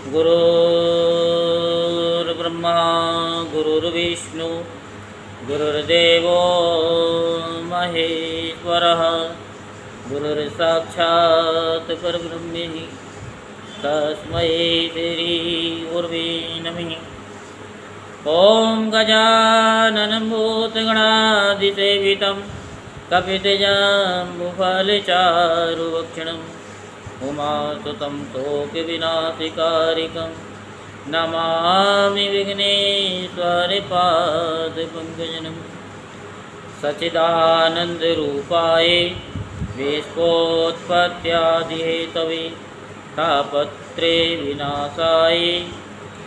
गुरुर्ब्रह्मा गुरुर्विष्णु गुरुर्देवो महेश्वरः गुरुर्साक्षात् परब्रह्म तस्मै श्री गुरवे नमः। ॐ गजाननं भूतगणाधिसेवितं कपितजम्बुफलचारुभक्षणम् उमासुतं शोकविनाशकारिकं नमामि विघ्नेश्वरपादपङ्कजं। सच्चिदानन्दरूपाय विश्वोत्पत्त्यादिहेतवे तापत्रे विनाशाय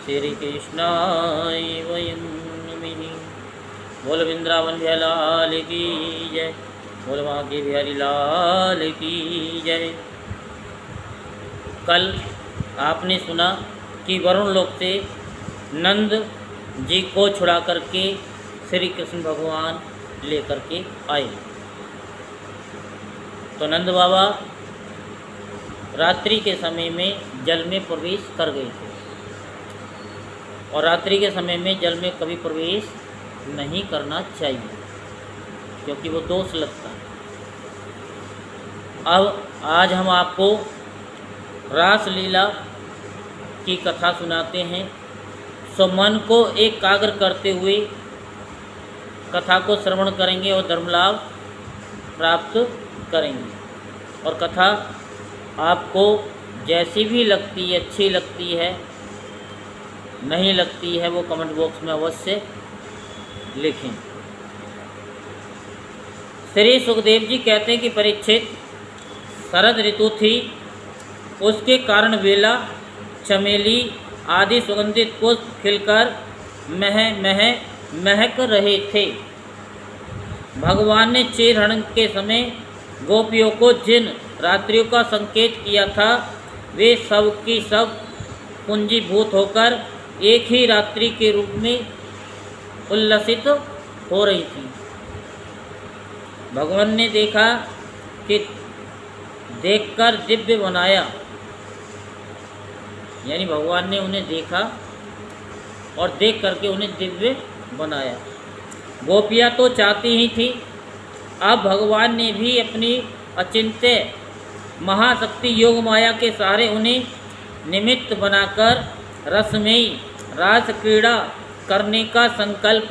श्रीकृष्णाय वयं नमः। बोल वृंदावन बिहारी लाल की जय, बोल बांके बिहारी लाल की जय। कल आपने सुना कि वरुण लोक से नंद जी को छुड़ा करके श्री कृष्ण भगवान लेकर के आए। तो नंद बाबा रात्रि के समय में जल में प्रवेश कर गए थे, और रात्रि के समय में जल में कभी प्रवेश नहीं करना चाहिए, क्योंकि वो दोष लगता है। अब आज हम आपको रासलीला की कथा सुनाते हैं। सो मन को एकाग्र करते हुए कथा को श्रवण करेंगे और धर्म लाभ प्राप्त करेंगे। और कथा आपको जैसी भी लगती है, अच्छी लगती है, नहीं लगती है, वो कमेंट बॉक्स में अवश्य लिखें। श्री सुखदेव जी कहते हैं कि परीक्षित, शरद ऋतु थी, उसके कारण बेला, चमेली आदि सुगंधित पुष्प खिलकर महक रहे थे। भगवान ने चीरहरण के समय गोपियों को जिन रात्रियों का संकेत किया था, वे सब की सब पुंजीभूत होकर एक ही रात्रि के रूप में उल्लसित हो रही थी। भगवान ने देखा कि देखकर दिव्य बनाया, यानी भगवान ने उन्हें देखा और देख करके उन्हें दिव्य बनाया। गोपियाँ तो चाहती ही थी, अब भगवान ने भी अपनी अचिंत्य महाशक्ति योग माया के सहारे उन्हें निमित्त बनाकर रसमयी रास क्रीड़ा करने का संकल्प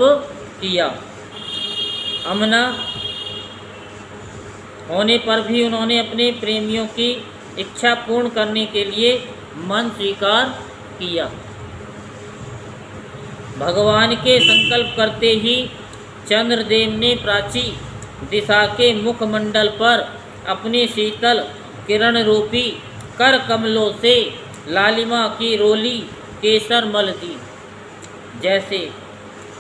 किया। अमना होने पर भी उन्होंने अपने प्रेमियों की इच्छा पूर्ण करने के लिए मन स्वीकार किया। भगवान के संकल्प करते ही चंद्रदेव ने प्राची दिशा के मुखमंडल पर अपने शीतल किरण रूपी कर कमलों से लालिमा की रोली केसर मल दी। जैसे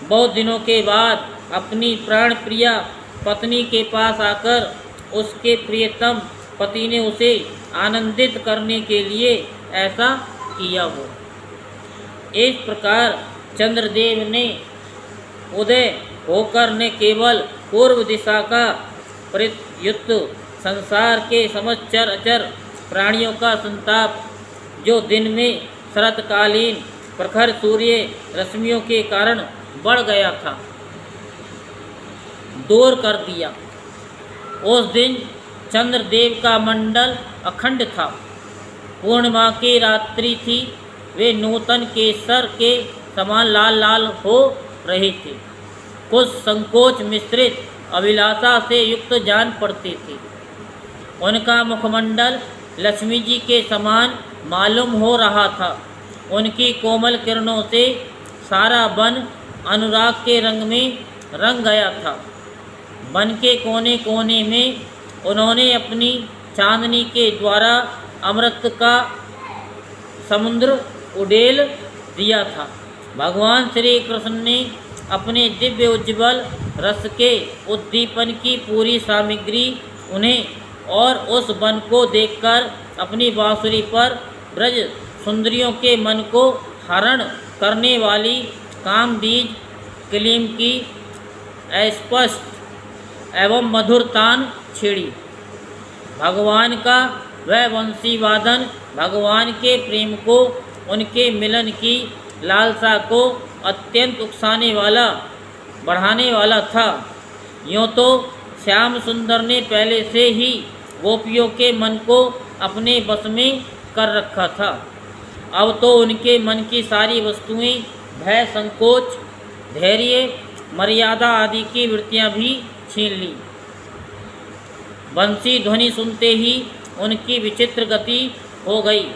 बहुत दिनों के बाद अपनी प्राण प्रिया पत्नी के पास आकर उसके प्रियतम पति ने उसे आनंदित करने के लिए ऐसा किया हो। इस प्रकार चंद्रदेव ने उदय होकर न केवल पूर्व दिशा का प्रयुक्त संसार के समस्त चर अचर प्राणियों का संताप, जो दिन में शरतकालीन प्रखर सूर्य रश्मियों के कारण बढ़ गया था, दूर कर दिया। उस दिन चंद्रदेव का मंडल अखंड था। पूर्णिमा की रात्रि थी। वे नूतन केसर के समान लाल लाल हो रहे थे। कुछ संकोच मिश्रित अभिलाषा से युक्त जान पड़ते थे। उनका मुखमंडल लक्ष्मी जी के समान मालूम हो रहा था। उनकी कोमल किरणों से सारा वन अनुराग के रंग में रंग गया था। वन के कोने कोने में उन्होंने अपनी चांदनी के द्वारा अमृत का समुद्र उड़ेल दिया था। भगवान श्री कृष्ण ने अपने दिव्य उज्ज्वल रस के उद्दीपन की पूरी सामग्री उन्हें और उस वन को देखकर अपनी बांसुरी पर ब्रज सुंदरियों के मन को हरण करने वाली काम बीज कलीम की अस्पष्ट एवं मधुर तान छेड़ी। भगवान का वह वंशी वादन भगवान के प्रेम को उनके मिलन की लालसा को अत्यंत उकसाने वाला बढ़ाने वाला था। यूँ तो श्याम सुंदर ने पहले से ही गोपियों के मन को अपने बस में कर रखा था। अब तो उनके मन की सारी वस्तुएं भय, संकोच, धैर्य, मर्यादा आदि की वृत्तियां भी छीन ली। बंसी ध्वनि सुनते ही उनकी विचित्र गति हो गई।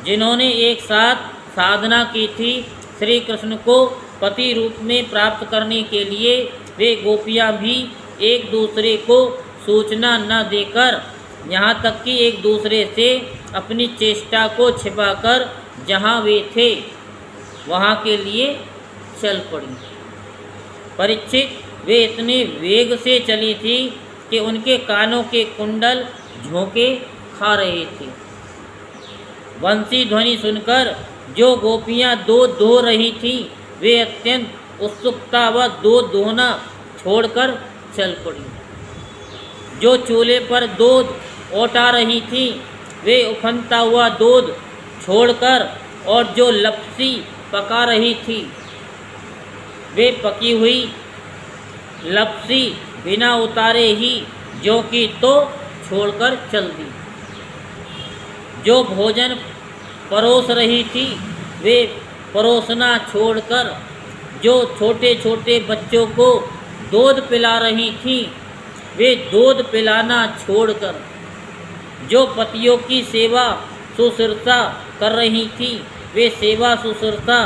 जिन्होंने एक साथ साधना की थी श्री कृष्ण को पति रूप में प्राप्त करने के लिए, वे गोपियां भी एक दूसरे को सूचना न देकर, यहाँ तक कि एक दूसरे से अपनी चेष्टा को छिपाकर जहाँ वे थे वहाँ के लिए चल पड़ी। परीक्षित, वे इतने वेग से चली थी कि उनके कानों के कुंडल झोंके खा रहे थे। बंसी ध्वनि सुनकर जो गोपियाँ दूध दो रही थीं, वे अत्यंत उत्सुकता व दूध दोहना छोड़कर चल पड़ी। जो चूल्हे पर दूध औटा रही थीं, वे उफनता हुआ दूध छोड़कर, और जो लपसी पका रही थी, वे पकी हुई लपसी बिना उतारे ही जो की तो छोड़कर चल दी। जो भोजन परोस रही थी, वे परोसना छोड़कर, जो छोटे छोटे बच्चों को दूध पिला रही थीं, वे दूध पिलाना छोड़कर, जो पतियों की सेवा शुश्रूषा कर रही थी, वे सेवा शुश्रूषा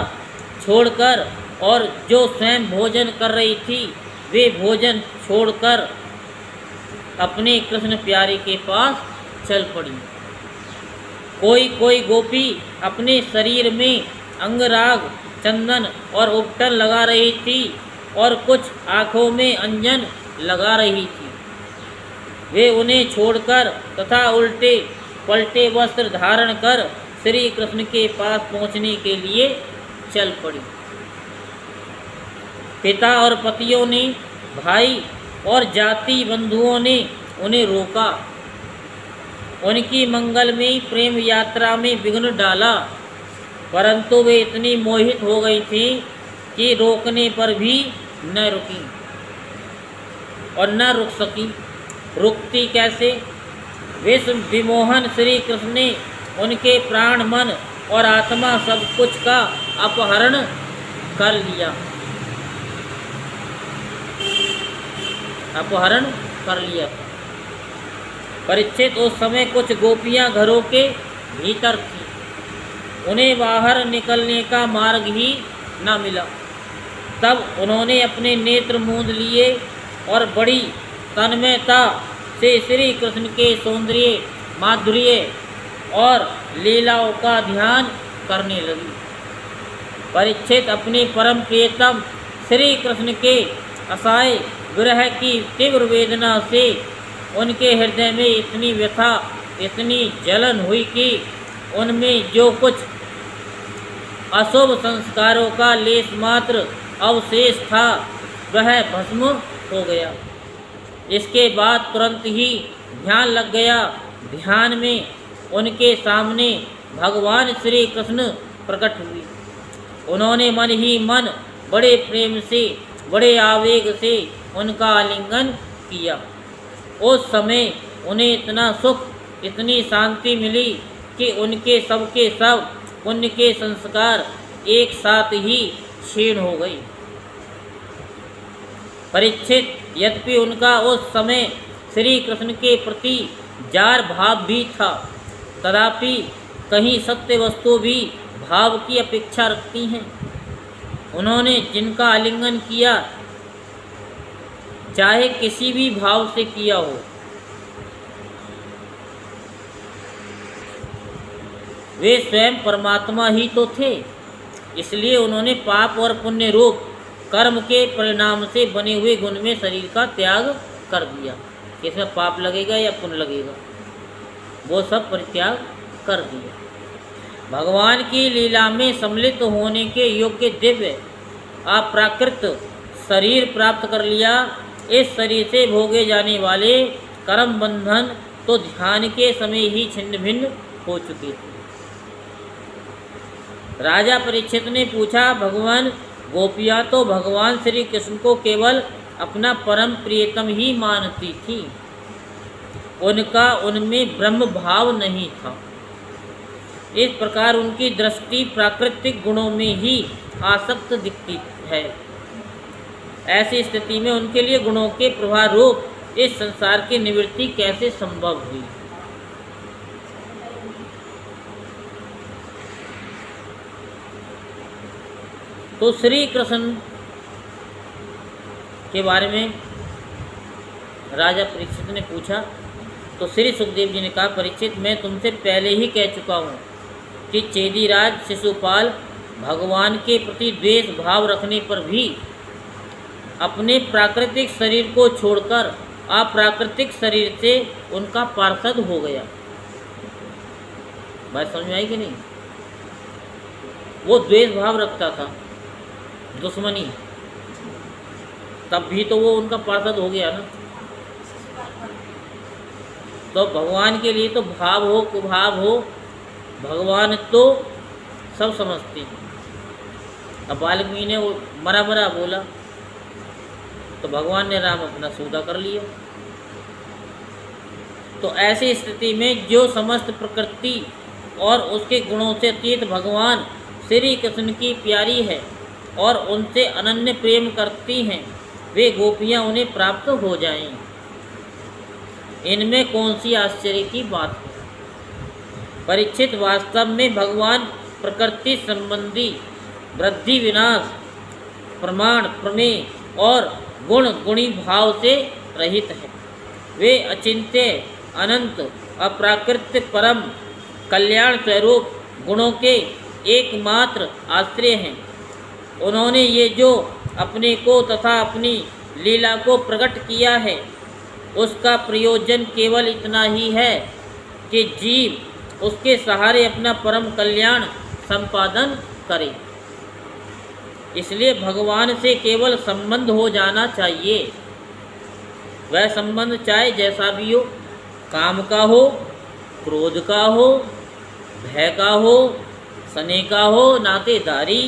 छोड़कर, और जो स्वयं भोजन कर रही थी, वे भोजन छोड़कर अपने कृष्ण प्यारे के पास चल पड़ी। कोई कोई गोपी अपने शरीर में अंगराग, चंदन और उपटन लगा रही थी, और कुछ आँखों में अंजन लगा रही थी। वे उन्हें छोड़कर तथा उल्टे पलटे वस्त्र धारण कर श्री कृष्ण के पास पहुँचने के लिए चल पड़ी। पिता और पतियों ने, भाई और जाति बंधुओं ने उन्हें रोका, उनकी मंगलमयी प्रेम यात्रा में विघ्न डाला, परंतु वे इतनी मोहित हो गई थी कि रोकने पर भी न रुकी और न रुक सकी। रुकती कैसे? विश्व विमोहन श्री कृष्ण ने उनके प्राण, मन और आत्मा सब कुछ का अपहरण कर लिया, अपहरण कर लिया। परीक्षित, उस समय कुछ गोपियां घरों के भीतर थीं, उन्हें बाहर निकलने का मार्ग ही न मिला। तब उन्होंने अपने नेत्र मूंद लिए और बड़ी तन्मयता से श्री कृष्ण के सौंदर्य, माधुर्य और लीलाओं का ध्यान करने लगी। परीक्षित, अपने परम प्रियतम श्री कृष्ण के असहाय विरह की तीव्र वेदना से उनके हृदय में इतनी व्यथा, इतनी जलन हुई कि उनमें जो कुछ अशुभ संस्कारों का लेश मात्र अवशेष था, वह भस्म हो गया। इसके बाद तुरंत ही ध्यान लग गया। ध्यान में उनके सामने भगवान श्री कृष्ण प्रकट हुए। उन्होंने मन ही मन बड़े प्रेम से, बड़े आवेग से उनका आलिंगन किया। उस समय उन्हें इतना सुख, इतनी शांति मिली कि उनके सबके सब पुण्य के संस्कार एक साथ ही क्षीण हो गई। परीक्षित, यद्यपि उनका उस समय श्री कृष्ण के प्रति जार भाव भी था, तथापि कहीं सत्य वस्तु भी भाव की अपेक्षा रखती हैं। उन्होंने जिनका आलिंगन किया, चाहे किसी भी भाव से किया हो, वे स्वयं परमात्मा ही तो थे। इसलिए उन्होंने पाप और पुण्य रूप कर्म के परिणाम से बने हुए गुण में शरीर का त्याग कर दिया। इसमें पाप लगेगा या पुण्य लगेगा, वो सब परित्याग कर दिया। भगवान की लीला में सम्मिलित होने के योग्य दिव्य अप्राकृत शरीर प्राप्त कर लिया। इस शरीर से भोगे जाने वाले कर्म बंधन तो ध्यान के समय ही छिन्न भिन्न हो चुके थे। राजा परीक्षित ने पूछा, भगवान, गोपियाँ तो भगवान श्री कृष्ण को केवल अपना परम प्रियतम ही मानती थी, उनका उनमें ब्रह्म भाव नहीं था। इस प्रकार उनकी दृष्टि प्राकृतिक गुणों में ही आसक्त दिखती है। ऐसी स्थिति में उनके लिए गुणों के प्रभाव रूप इस संसार की निवृत्ति कैसे संभव हुई? तो श्री कृष्ण के बारे में राजा परीक्षित ने पूछा, तो श्री सुखदेव जी ने कहा, परीक्षित, मैं तुमसे पहले ही कह चुका हूँ कि चेदीराज शिशुपाल भगवान के प्रति द्वेष भाव रखने पर भी अपने प्राकृतिक शरीर को छोड़कर अप्राकृतिक शरीर से उनका पार्षद हो गया। बात समझ में आई कि नहीं? वो द्वेष भाव रखता था, दुश्मनी, तब भी तो वो उनका पार्षद हो गया ना। तो भगवान के लिए तो भाव हो कुभाव हो, भगवान तो सब समझते हैं। अब वाल्मीकि ने वो मरा मरा बोला तो भगवान ने राम अपना सौदा कर लिया। तो ऐसी स्थिति में जो समस्त प्रकृति और उसके गुणों से अतीत भगवान श्री कृष्ण की प्यारी है और उनसे अनन्य प्रेम करती हैं, वे गोपियाँ उन्हें प्राप्त हो जाएं, इनमें कौन सी आश्चर्य की बात है? परीक्षित, वास्तव में भगवान प्रकृति संबंधी वृद्धि विनाश प्रमाण प्रमेय और गुण गुणी भाव से रहित है। वे अचिंत्य अनंत अप्राकृत परम कल्याण स्वरूप गुणों के एकमात्र आश्रय हैं। उन्होंने ये जो अपने को तथा अपनी लीला को प्रकट किया है, उसका प्रयोजन केवल इतना ही है कि जीव उसके सहारे अपना परम कल्याण संपादन करे। इसलिए भगवान से केवल संबंध हो जाना चाहिए। वह संबंध चाहे जैसा भी हो, काम का हो, क्रोध का हो, भय का हो, स्नेह का हो, नातेदारी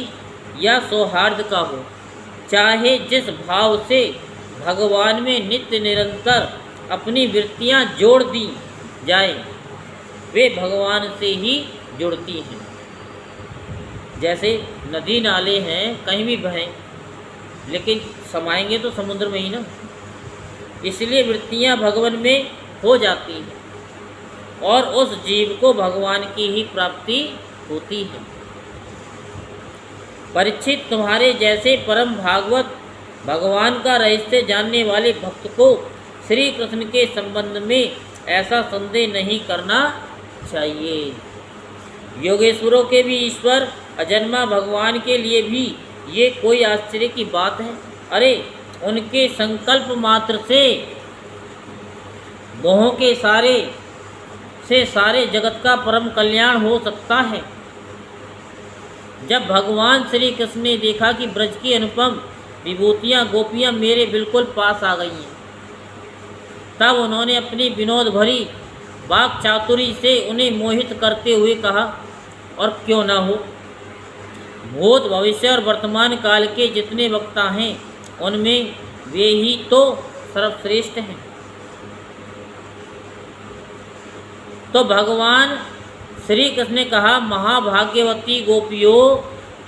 या सौहार्द का हो, चाहे जिस भाव से भगवान में नित्य निरंतर अपनी वृत्तियां जोड़ दी जाए, वे भगवान से ही जुड़ती हैं। जैसे नदी नाले हैं, कहीं भी बहें, लेकिन समाएंगे तो समुद्र में ही ना। इसलिए वृत्तियां भगवान में हो जाती हैं और उस जीव को भगवान की ही प्राप्ति होती है। परीक्षित, तुम्हारे जैसे परम भागवत भगवान का रहस्य जानने वाले भक्त को श्री कृष्ण के संबंध में ऐसा संदेह नहीं करना चाहिए। योगेश्वरों के भी ईश्वर अजन्मा भगवान के लिए भी ये कोई आश्चर्य की बात है? अरे, उनके संकल्प मात्र से मोह के सारे जगत का परम कल्याण हो सकता है। जब भगवान श्री कृष्ण ने देखा कि ब्रज की अनुपम विभूतियाँ गोपियाँ मेरे बिल्कुल पास आ गई हैं, तब उन्होंने अपनी विनोद भरी वाक चातुरी से उन्हें मोहित करते हुए कहा, और क्यों ना हो, भूत भविष्य और वर्तमान काल के जितने वक्ता हैं, उनमें वे ही तो सर्वश्रेष्ठ हैं। तो भगवान श्री कृष्ण ने कहा, महाभाग्यवती गोपियों,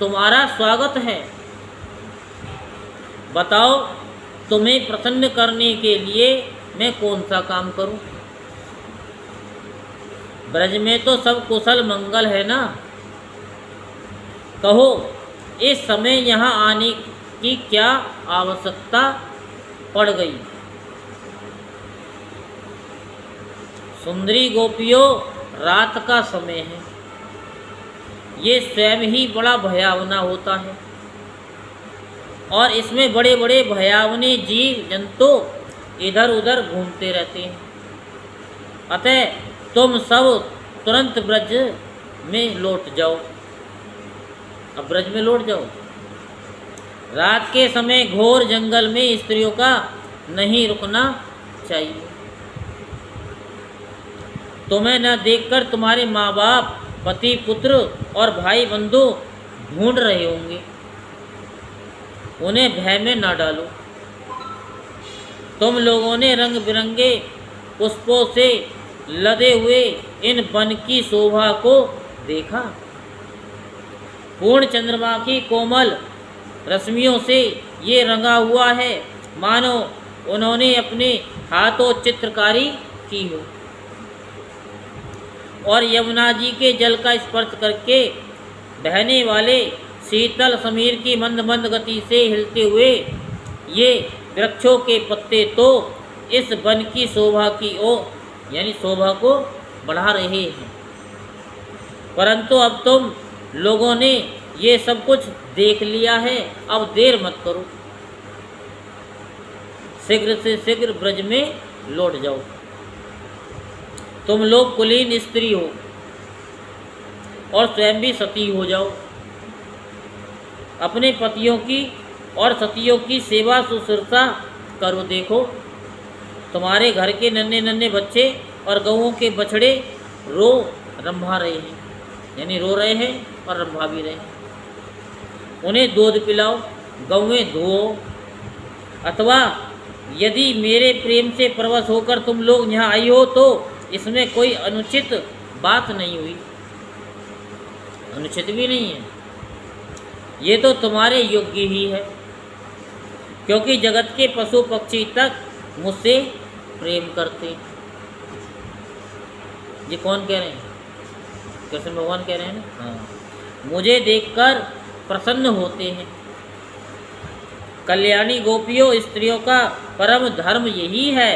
तुम्हारा स्वागत है। बताओ, तुम्हें प्रसन्न करने के लिए मैं कौन सा काम करूं? ब्रज में तो सब कुशल मंगल है ना। कहो, इस समय यहाँ आने की क्या आवश्यकता पड़ गई? सुंदरी गोपियों, रात का समय है, ये स्वयं ही बड़ा भयावना होता है और इसमें बड़े बड़े भयावने जीव जंतु इधर उधर घूमते रहते हैं। अतः तुम सब तुरंत ब्रज में लौट जाओ। अब ब्रज में लौट जाओ। रात के समय घोर जंगल में स्त्रियों का नहीं रुकना चाहिए। तुम्हें न देखकर तुम्हारे माँ बाप, पति, पुत्र और भाई बंधु ढूंढ रहे होंगे, उन्हें भय में न डालो। तुम लोगों ने रंग बिरंगे पुष्पों से लदे हुए इन वन की शोभा को देखा। पूर्ण चंद्रमा की कोमल रश्मियों से ये रंगा हुआ है, मानो उन्होंने अपने हाथों चित्रकारी की हो, और यमुना जी के जल का स्पर्श करके बहने वाले शीतल समीर की मंद मंद गति से हिलते हुए ये वृक्षों के पत्ते तो इस वन की शोभा की ओर यानी शोभा को बढ़ा रहे हैं। परंतु अब तुम लोगों ने ये सब कुछ देख लिया है, अब देर मत करो, शीघ्र से शीघ्र ब्रज में लौट जाओ। तुम लोग कुलीन स्त्री हो और स्वयं भी सती हो जाओ। अपने पतियों की और सतियों की सेवा शुश्रूषा करो। देखो, तुम्हारे घर के नन्हे नन्हे बच्चे और गऊओं के बछड़े रो रंभा रहे हैं, यानी रो रहे हैं और रंभा भी रहे हैं। उन्हें दूध पिलाओ, गऊएं धोओ, अथवा यदि मेरे प्रेम से परवश होकर तुम लोग यहाँ आई हो तो इसमें कोई अनुचित बात नहीं हुई, अनुचित भी नहीं है, ये तो तुम्हारे योग्य ही है, क्योंकि जगत के पशु पक्षी तक मुझसे प्रेम करते। ये कौन कह रहे हैं? कृष्ण भगवान कह रहे हैं ना। हाँ, मुझे देखकर प्रसन्न होते हैं। कल्याणी गोपियों, स्त्रियों का परम धर्म यही है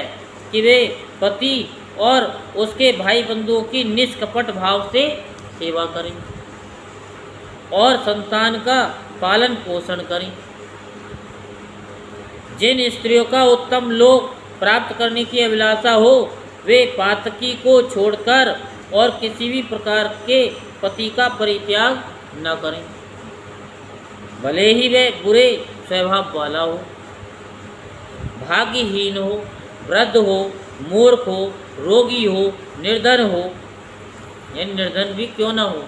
कि वे पति और उसके भाई बंधुओं की निष्कपट भाव से सेवा करें और संतान का पालन पोषण करें। जिन स्त्रियों का उत्तम लोक प्राप्त करने की अभिलाषा हो, वे पातकी को छोड़कर और किसी भी प्रकार के पति का परित्याग न करें, भले ही वे बुरे स्वभाव वाला हो, भाग्यहीन हो, वृद्ध हो, मूर्ख हो, रोगी हो, निर्धन हो, यानी निर्धन भी क्यों न हो।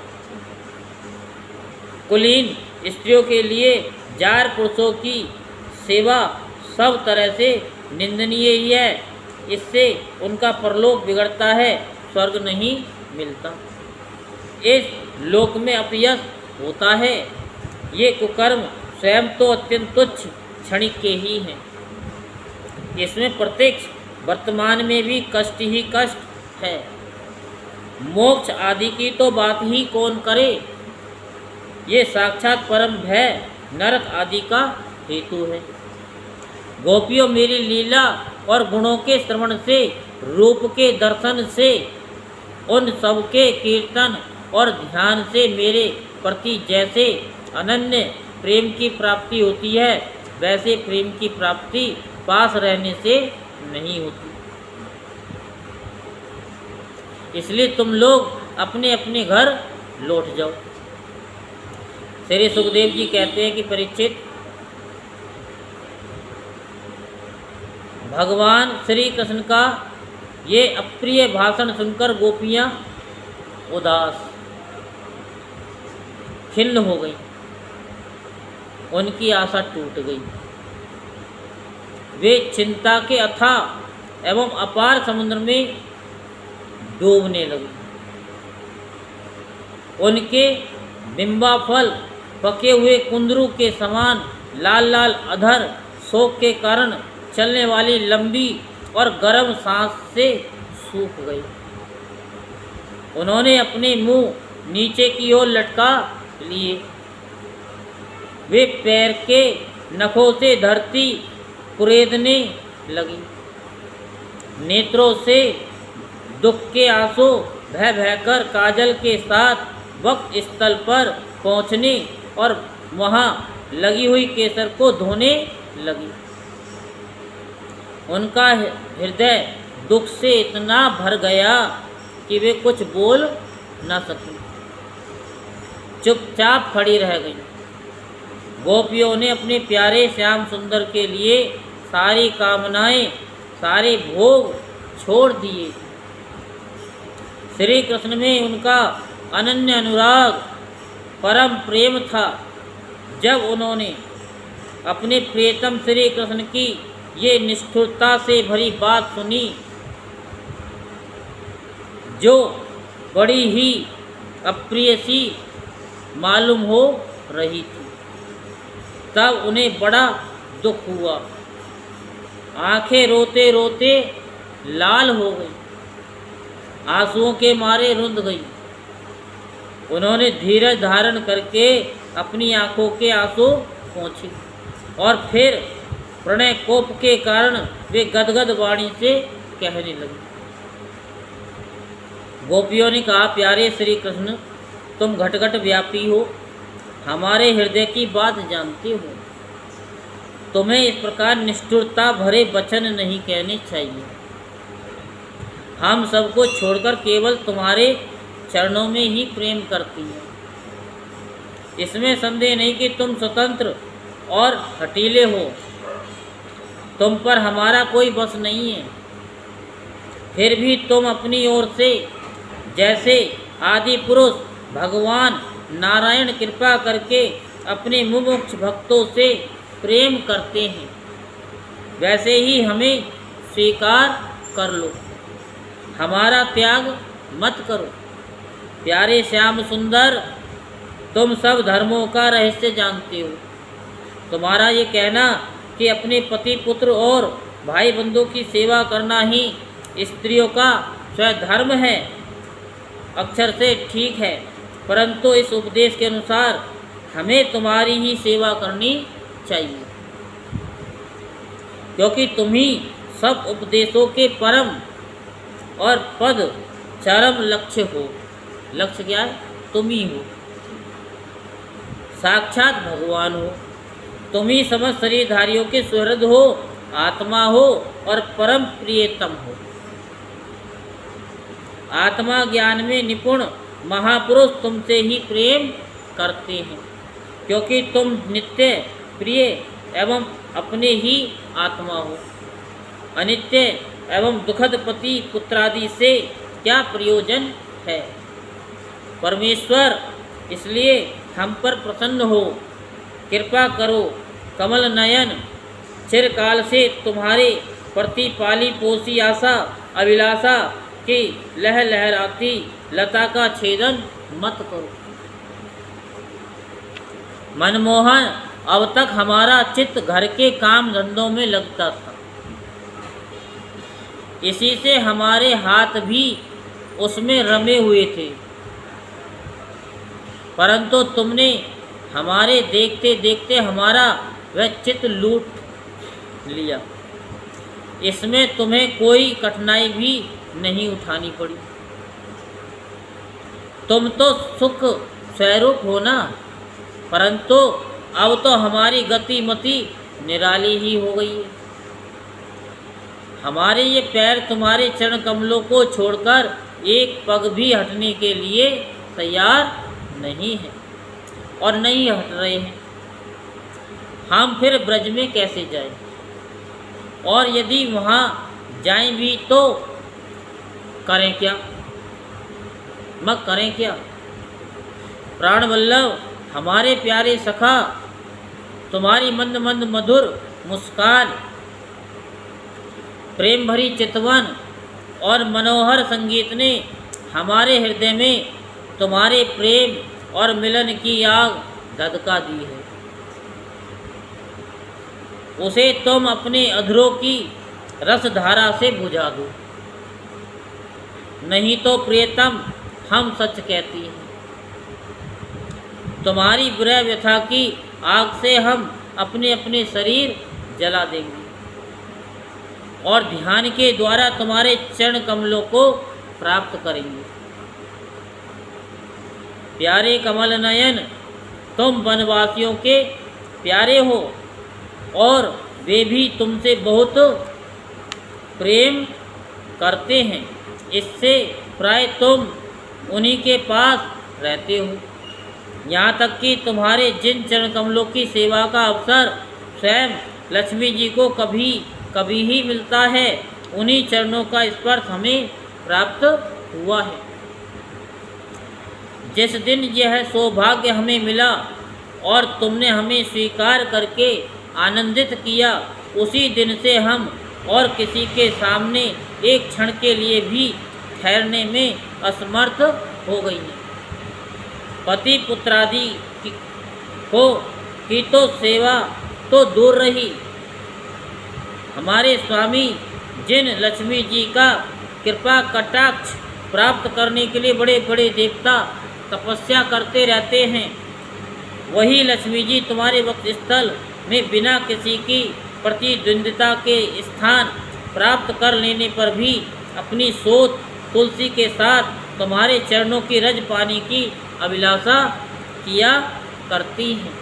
कुलीन स्त्रियों के लिए जार पुरुषों की सेवा सब तरह से निंदनीय ही है। इससे उनका परलोक बिगड़ता है, स्वर्ग नहीं मिलता, इस लोक में अपयश होता है। ये कुकर्म स्वयं तो अत्यंत तुच्छ क्षणिक के ही हैं, इसमें प्रत्यक्ष वर्तमान में भी कष्ट ही कष्ट है। मोक्ष आदि की तो बात ही कौन करे, ये साक्षात परम भय नरक आदि का हेतु है। गोपियों, मेरी लीला और गुणों के श्रवण से, रूप के दर्शन से, उन सब के कीर्तन और ध्यान से मेरे प्रति जैसे अनन्य प्रेम की प्राप्ति होती है, वैसे प्रेम की प्राप्ति पास रहने से नहीं होती। इसलिए तुम लोग अपने अपने घर लौट जाओ। श्री सुखदेव जी कहते हैं कि परीक्षित, भगवान श्री कृष्ण का ये अप्रिय भाषण सुनकर गोपियाँ उदास खिन्न हो गई, उनकी आशा टूट गई। वे चिंता के अथाह एवं अपार समुद्र में डूबने लगी। उनके बिंबाफल पके हुए कुंदरू के समान लाल लाल अधर शोक के कारण चलने वाली लंबी और गर्म सांस से सूख गई। उन्होंने अपने मुंह नीचे की ओर लटका लिए। वे पैर के नखों से धरती कुरेदने लगी। नेत्रों से दुख के आंसू बह बहकर काजल के साथ वक्त स्थल पर पहुँचने और वहाँ लगी हुई केसर को धोने लगी। उनका हृदय दुख से इतना भर गया कि वे कुछ बोल न सकी, चुपचाप खड़ी रह गई। गोपियों ने अपने प्यारे श्याम सुंदर के लिए सारी कामनाएं, सारे भोग छोड़ दिए। श्री कृष्ण में उनका अनन्य अनुराग परम प्रेम था। जब उन्होंने अपने प्रियतम श्री कृष्ण की ये निष्ठुरता से भरी बात सुनी, जो बड़ी ही अप्रिय सी मालूम हो रही थी, तब उन्हें बड़ा दुख हुआ। आंखें रोते रोते लाल हो गई, आंसुओं के मारे रुंध गई। उन्होंने धीरज धारण करके अपनी आंखों के आंसू पोंछे और फिर प्रणय कोप के कारण वे गदगद वाणी से कहने लगे। गोपियों ने कहा, प्यारे श्री कृष्ण, तुम घट घट व्यापी हो, हमारे हृदय की बात जानते हो। तुम्हें इस प्रकार निष्ठुरता भरे वचन नहीं कहने चाहिए। हम सबको छोड़कर केवल तुम्हारे चरणों में ही प्रेम करती हैं। इसमें संदेह नहीं कि तुम स्वतंत्र और हठीले हो, तुम पर हमारा कोई बस नहीं है। फिर भी तुम अपनी ओर से जैसे आदि पुरुष भगवान नारायण कृपा करके अपने मुमुक्ष भक्तों से प्रेम करते हैं, वैसे ही हमें स्वीकार कर लो, हमारा त्याग मत करो। प्यारे श्याम सुंदर, तुम सब धर्मों का रहस्य जानते हो। तुम्हारा ये कहना कि अपने पति पुत्र और भाई बंधु की सेवा करना ही स्त्रियों का स्वधर्म है, अक्षर से ठीक है, परंतु इस उपदेश के अनुसार हमें तुम्हारी ही सेवा करनी चाहिए, क्योंकि तुम ही सब उपदेशों के परम और पद चरम लक्ष्य हो। लक्ष्य क्या है? तुम ही हो, साक्षात भगवान हो। तुम ही समस्त शरीरधारियों के सुहृद हो, आत्मा हो और परम प्रियतम हो। आत्मा ज्ञान में निपुण महापुरुष तुमसे ही प्रेम करते हैं, क्योंकि तुम नित्य प्रिय एवं अपने ही आत्मा हो। अनित्य एवं दुखद पति पुत्रादि से क्या प्रयोजन है? परमेश्वर, इसलिए हम पर प्रसन्न हो, कृपा करो। कमल नयन, चिरकाल से तुम्हारे प्रति पाली पोसी आशा अभिलाषा की लहर लहराती लता का छेदन मत करो। मनमोहन, अब तक हमारा चित्त घर के काम धंधों में लगता था, इसी से हमारे हाथ भी उसमें रमे हुए थे, परंतु तुमने हमारे देखते देखते हमारा वह चित्त लूट लिया। इसमें तुम्हें कोई कठिनाई भी नहीं उठानी पड़ी। तुम तो सुख स्वरूप हो ना, परंतु अब तो हमारी गति मति निराली ही हो गई है। हमारे ये पैर तुम्हारे चरण कमलों को छोड़कर एक पग भी हटने के लिए तैयार नहीं है और नहीं हट रहे हैं। हम फिर ब्रज में कैसे जाएं? और यदि वहाँ जाएं भी तो करें क्या? मग करें क्या? प्राण वल्लभ, हमारे प्यारे सखा, तुम्हारी मंद मंद मधुर मुस्कान, प्रेम भरी चितवन और मनोहर संगीत ने हमारे हृदय में तुम्हारे प्रेम और मिलन की आग धधका दी है। उसे तुम अपने अधरों की रसधारा से बुझा दो, नहीं तो प्रियतम, हम सच कहती हैं, तुम्हारी विरह व्यथा की आग से हम अपने अपने शरीर जला देंगे और ध्यान के द्वारा तुम्हारे चरण कमलों को प्राप्त करेंगे। प्यारे कमल नयन, तुम वनवासियों के प्यारे हो और वे भी तुमसे बहुत प्रेम करते हैं, इससे प्राय तुम उन्हीं के पास रहते हो। यहाँ तक कि तुम्हारे जिन चरण कमलों की सेवा का अवसर स्वयं लक्ष्मी जी को कभी कभी ही मिलता है, उन्हीं चरणों का स्पर्श हमें प्राप्त हुआ है। जिस दिन यह सौभाग्य हमें मिला और तुमने हमें स्वीकार करके आनंदित किया, उसी दिन से हम और किसी के सामने एक क्षण के लिए भी ठहरने में असमर्थ हो गई हैं। पति पुत्रादि की तो सेवा तो दूर रही, हमारे स्वामी जिन लक्ष्मी जी का कृपा कटाक्ष प्राप्त करने के लिए बड़े बड़े देवता तपस्या करते रहते हैं, वही लक्ष्मी जी तुम्हारे वक्त स्थल में बिना किसी की प्रतिद्वंदिता के स्थान प्राप्त कर लेने पर भी अपनी सोच तुलसी के साथ तुम्हारे चरणों की रज पाने की अभिलाषा किया करती हैं।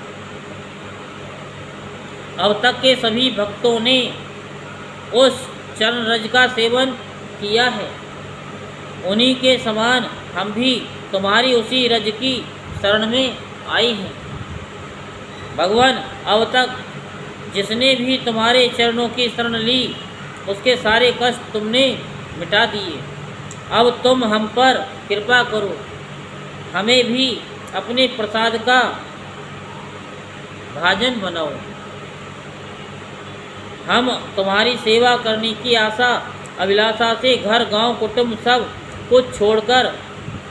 अब तक के सभी भक्तों ने उस चरण रज का सेवन किया है, उन्हीं के समान हम भी तुम्हारी उसी रज की शरण में आई हैं। भगवान, अब तक जिसने भी तुम्हारे चरणों की शरण ली, उसके सारे कष्ट तुमने मिटा दिए। अब तुम हम पर कृपा करो, हमें भी अपने प्रसाद का भाजन बनाओ। हम तुम्हारी सेवा करने की आशा अभिलाषा से घर गांव कुटुंब सब कुछ छोड़कर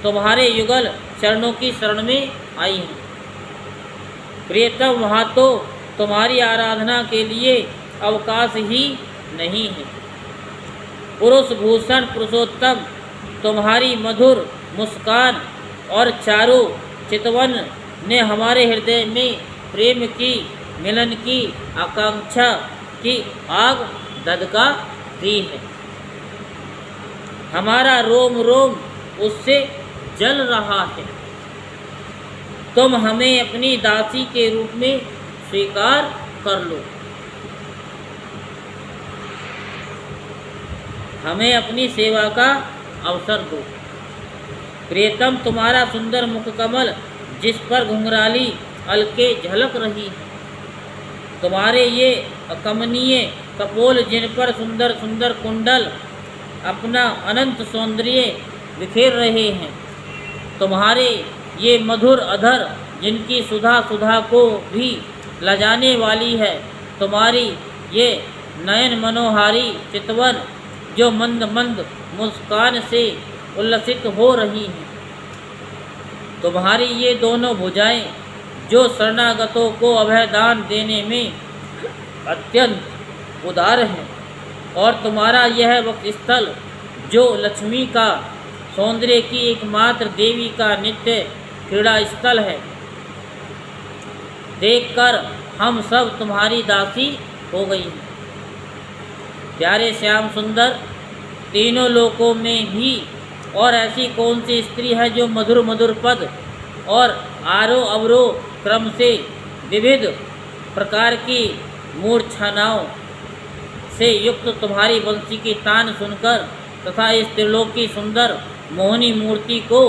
तुम्हारे युगल चरणों की शरण में आई हैं। प्रियतम, वहाँ तो तुम्हारी आराधना के लिए अवकाश ही नहीं है। पुरुष भूषण पुरुषोत्तम तुम्हारी मधुर मुस्कान और चारों चितवन ने हमारे हृदय में प्रेम की मिलन की आकांक्षा की आग ददका दी है। हमारा रोम रोम उससे जल रहा है। तुम हमें अपनी दासी के रूप में स्वीकार कर लो, हमें अपनी सेवा का अवसर दो। प्रियतम, तुम्हारा सुंदर मुख कमल जिस पर घुंघराली अलके झलक रही है, तुम्हारे ये अकमनीय कपोल जिन पर सुंदर सुंदर कुंडल अपना अनंत सौंदर्य बिखेर रहे हैं, तुम्हारे ये मधुर अधर जिनकी सुधा सुधा को भी लजाने वाली है, तुम्हारी ये नयन मनोहारी चितवन जो मंद मंद मुस्कान से उल्लसित हो रही हैं, तुम्हारी ये दोनों भुजाएं जो शरणागतों को अभयदान देने में अत्यंत उदार हैं, और तुम्हारा यह वक्त स्थल जो लक्ष्मी का सौंदर्य की एकमात्र देवी का नित्य क्रीड़ा स्थल है, देखकर हम सब तुम्हारी दासी हो गई हैं। प्यारे श्याम सुंदर, तीनों लोकों में भी और ऐसी कौन सी स्त्री है जो मधुर मधुर पद और आरोह अवरोह क्रम से विविध प्रकार की मूर्छनाओं से युक्त तुम्हारी बंसी की तान सुनकर तथा इस त्रिलोक की सुंदर मोहनी मूर्ति को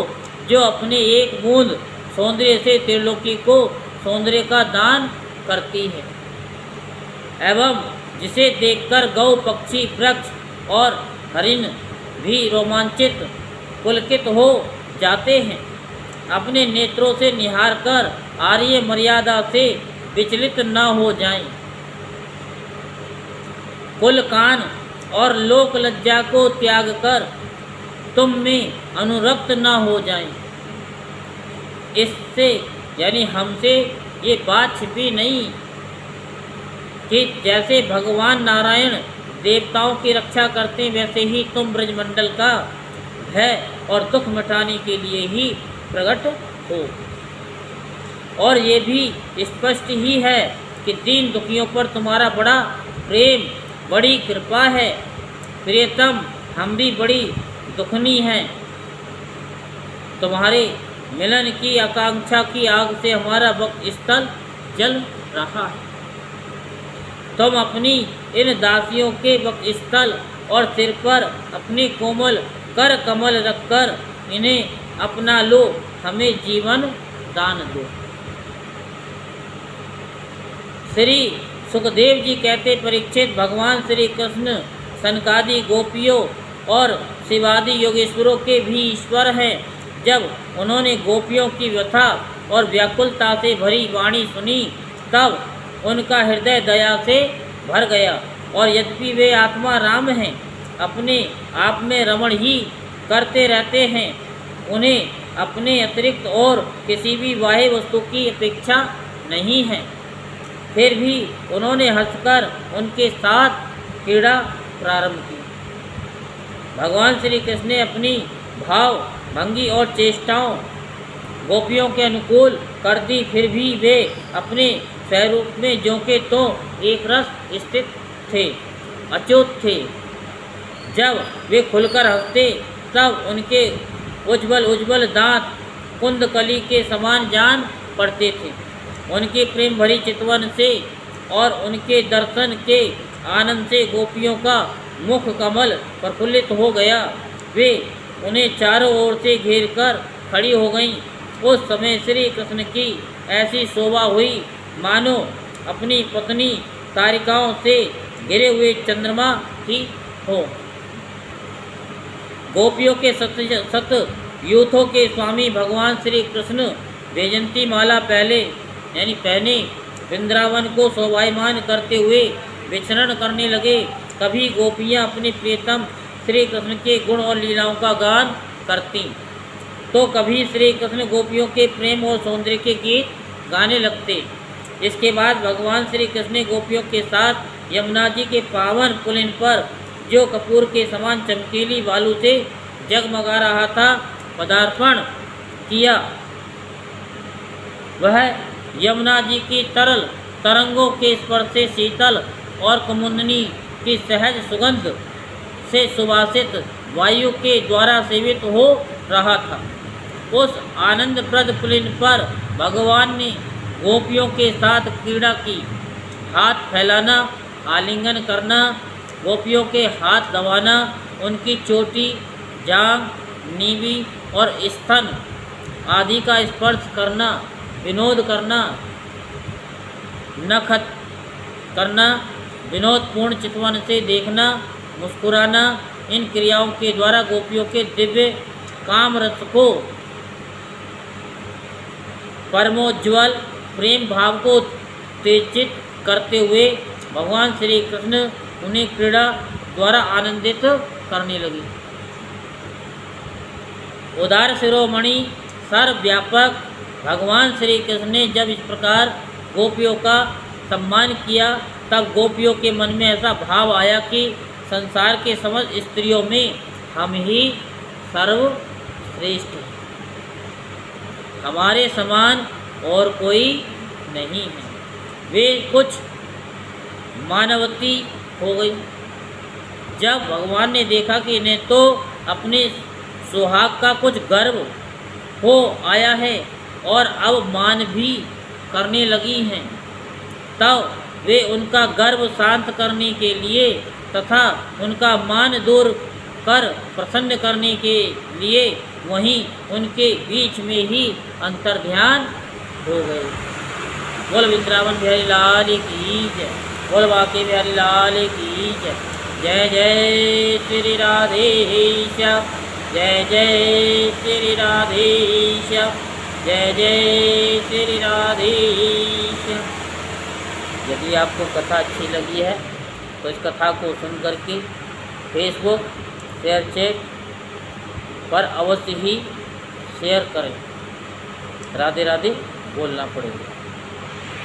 जो अपने एक बूंद सौंदर्य से त्रिलोकी को सौंदर्य का दान करती है, एवं जिसे देखकर गौ पक्षी वृक्ष और हरिण भी रोमांचित पुलकित हो जाते हैं, अपने नेत्रों से निहार कर आर्य मर्यादा से विचलित न हो जाएं, कुल कान और लोक लज्जा को त्याग कर तुम में अनुरक्त न हो जाएं। इससे यानी हमसे ये बात छिपी नहीं कि जैसे भगवान नारायण देवताओं की रक्षा करते वैसे ही तुम ब्रजमंडल का भय और दुख मिटाने के लिए ही प्रकट हो। और ये भी स्पष्ट ही है कि दीन दुखियों पर तुम्हारा बड़ा प्रेम, बड़ी कृपा है। प्रियतम, हम भी बड़ी दुखनी हैं, तुम्हारे मिलन की आकांक्षा की आग से हमारा वक्त स्थल जल रहा है। तुम अपनी इन दासियों के वक्त स्थल और सिर पर अपने कोमल कर कमल रखकर इन्हें अपना लो, हमें जीवन दान दो। श्री सुखदेव जी कहते, परीक्षित, भगवान श्री कृष्ण सनकादि गोपियों और शिवादि योगेश्वरों के भी ईश्वर हैं। जब उन्होंने गोपियों की व्यथा और व्याकुलता से भरी वाणी सुनी तब उनका हृदय दया से भर गया और यद्यपि वे आत्मा राम हैं, अपने आप में रमण ही करते रहते हैं, उन्हें अपने अतिरिक्त और किसी भी बाह्य वस्तु की अपेक्षा नहीं है, फिर भी उन्होंने हंसकर उनके साथ क्रीड़ा प्रारंभ की। भगवान श्री कृष्ण ने अपनी भाव भंगी और चेष्टाओं गोपियों के अनुकूल कर दी, फिर भी वे अपने स्वरूप में ज्यों के तो एक रस स्थित थे, अच्युत थे। जब वे खुलकर हंसते तब उनके उज्ज्वल उज्ज्वल दांत कुंदकली के समान जान पड़ते थे। उनके प्रेम भरी चितवन से और उनके दर्शन के आनंद से गोपियों का मुख कमल प्रफुल्लित हो गया। वे उन्हें चारों ओर से घेर कर खड़ी हो गईं। उस समय श्री कृष्ण की ऐसी शोभा हुई मानो अपनी पत्नी तारिकाओं से घिरे हुए चंद्रमा ही हो। गोपियों के सत यूथों के स्वामी भगवान श्री कृष्ण वैजयंती माला पहने वृंदावन को शोभायमान करते हुए विचरण करने लगे। कभी गोपियाँ अपने प्रियतम श्री कृष्ण के गुण और लीलाओं का गान करती तो कभी श्री कृष्ण गोपियों के प्रेम और सौंदर्य के गीत गाने लगते। इसके बाद भगवान श्री कृष्ण ने गोपियों के साथ यमुना जी के पावन पुलिन पर, जो कपूर के समान चमकीली बालू से जगमगा रहा था, पदार्पण किया। वह यमुना जी की तरल तरंगों के स्पर्श से शीतल और कुमुदनी की सहज सुगंध से सुवासित वायु के द्वारा सेवित हो रहा था। उस आनंदप्रद पुलिन पर भगवान ने गोपियों के साथ क्रीड़ा की। हाथ फैलाना, आलिंगन करना, गोपियों के हाथ दबाना, उनकी चोटी, जांघ, नीवी और स्तन आदि का स्पर्श करना, विनोद करना, नखत करना, विनोदपूर्ण चितवन से देखना, मुस्कुराना, इन क्रियाओं के द्वारा गोपियों के दिव्य काम रस को, परमोज्ज्वल प्रेम भाव को उत्तेजित करते हुए भगवान श्री कृष्ण उन्हें क्रीड़ा द्वारा आनंदित करने लगे। उदार शिरोमणि सर्वव्यापक भगवान श्री कृष्ण ने जब इस प्रकार गोपियों का सम्मान किया तब गोपियों के मन में ऐसा भाव आया कि संसार के समस्त स्त्रियों में हम ही सर्वश्रेष्ठ हैं, हमारे समान और कोई नहीं है। वे कुछ मानवती हो गई। जब भगवान ने देखा कि इन्हें तो अपने सुहाग का कुछ गर्व हो आया है और अब मान भी करने लगी हैं, तब वे उनका गर्व शांत करने के लिए तथा उनका मान दूर कर प्रसन्न करने के लिए वहीं उनके बीच में ही अंतर्ध्यान हो गए। बोल वृंदावन बिहारी लाल की जय, बोल बांके बिहारी लाल की जय। जय जय श्री राधेश्याम, जय जय श्री राधेश्याम, जय जय श्री राधेश्याम। यदि आपको कथा अच्छी लगी है तो इस कथा को सुन करके फेसबुक शेयर चैट पर अवश्य ही शेयर करें। राधे राधे बोलना पड़ेगा।